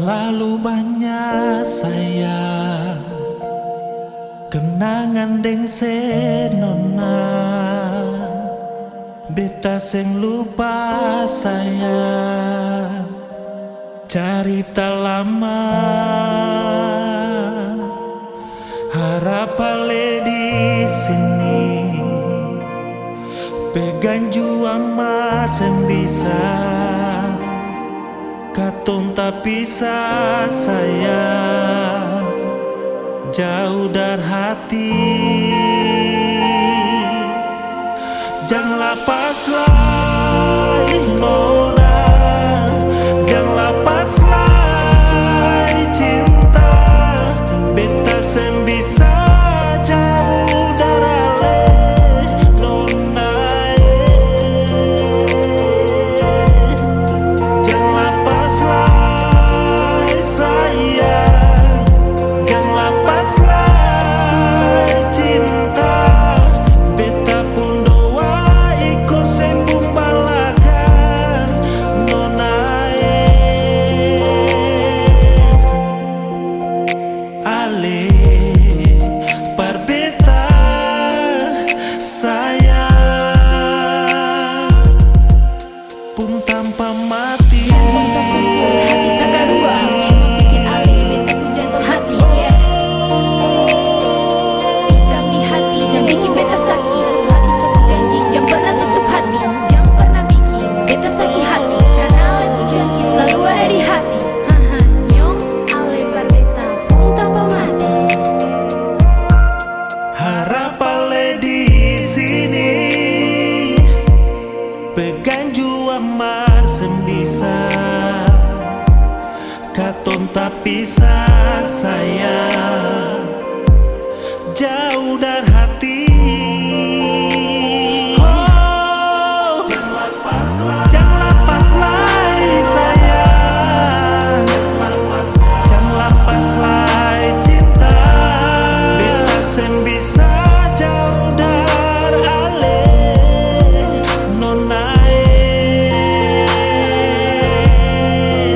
Terlalu banyak sayang, kenangan deng senona, beta seng lupa sayang, cerita lama. Harap ale di sini, pegang jua masih bisa. Katong tak pisah sayang, jauh dari hati. Jangan lepaslah nona, jangan lepaslah cinta. Beta sem bisa jauh dari ale nona. Jangan lepaslah sayang, jangan lepaslah cinta. Beta pun doa iko sembung balakan nona. Ale par beta sayang pun tanpa mati. Hati kakak dua yang bikin Ale beta pun jatuh hati ya. Hitam di hati jangan bikin beta sakit. Hati satu janji jangan pernah tutup hati, jangan pernah bikin beta sakit hati. Karena Ale pun janji selalu ada di hati. Haha, nyong Ale par beta pun tanpa mati. Harap ale di sini, pegang jua masih bisa. Katong tak pisah sayang, jauh dari hati. Oh, jangan lepaslah sayang, jangan lepaslah cinta. Beta sem bisa jauh dari ale nona.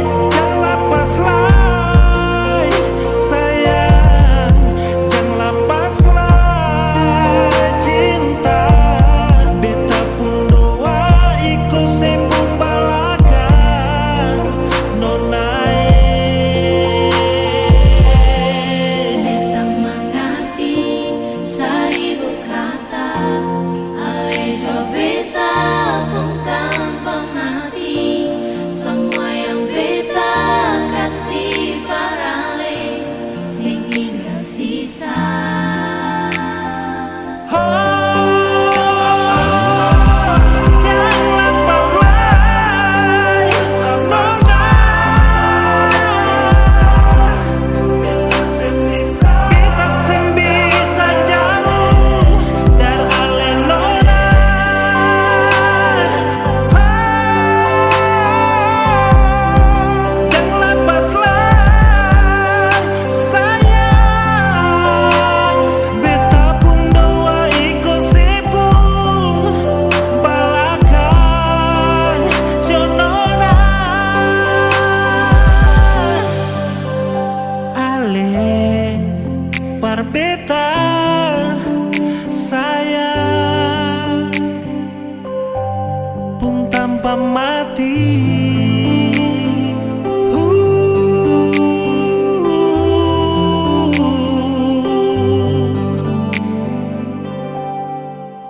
Jangan lepaslah sayang, jangan lepaslah cinta. Beta pun doa iko sembung balakan nona. Beta mengerti seribu kata, Ale jo beta pun tanpa mati. Semua yang beta kasih para Ale, sing tinggal sisa. Jangan lepaslah nona. Beta sem bisa jauh dari ale nona. Jangan lepaslah sayang, beta pun doa iko sembung balakan si nona. Ale par beta sayang pun tanpa mati.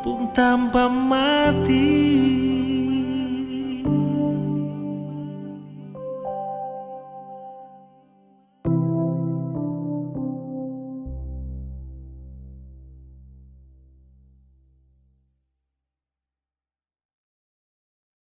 Pun tanpa mati.